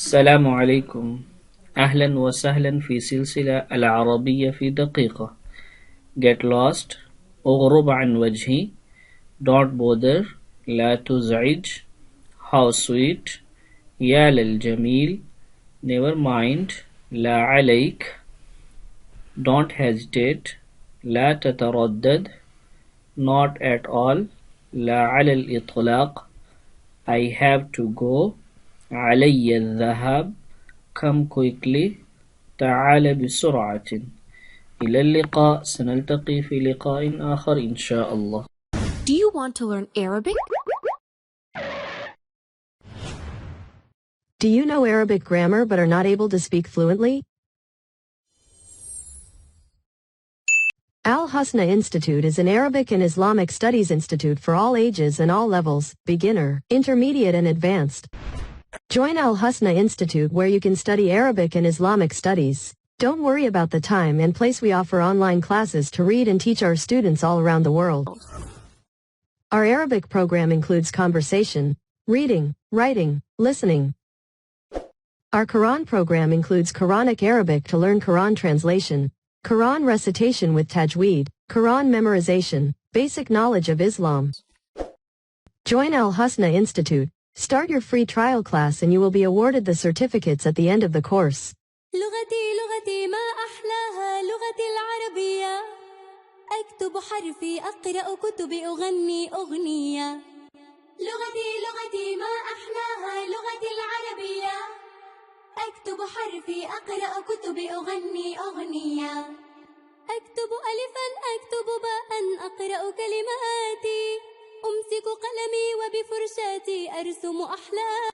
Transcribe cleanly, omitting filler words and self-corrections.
السلام عليكم. أهلا وسهلا في سلسلة العربية في دقيقة. Get lost. اغرب عن وجهي. Don't bother. لا تزعج. How sweet. يا للجميل. Never mind. لا عليك. Don't hesitate. لا تتردد. Not at all. لا على الإطلاق. I have to go. علي الذهاب. Come quickly. تعال بسرعة. إلى اللقاء. سنلتقي في لقاء آخر إن شاء الله. Do you want to learn Arabic? Do you know Arabic grammar but are not able to speak fluently? Al-Husnainstitute is an Arabic and Islamic Studies institute for all ages and all levels, beginner, intermediate and advanced. Join Al-Husnainstitute where you can study Arabic and Islamic studies. Don't worry about the time and place. We offer online classes to read and teach our students all around the world. Our Arabic program includes conversation, reading, writing, listening. Our Quran program includes Quranic Arabic to learn Quran translation, Quran recitation with Tajweed, Quran memorization, basic knowledge of Islam. Join Al-Husna Institute. Start your free trial class and you will be awarded the certificates at the end of the course. لغتي ما أحلاها لغتي العربية أكتب حرفي أقرأ كتبي أغني أغنية لغتي ما أحلاها لغتي العربية أكتب حرفي أقرأ كتبي أغني أغنية أكتب ألفا أكتب باء أقرأ كلماتي أمسك قلمي وبفرشاتي أرسم أحلام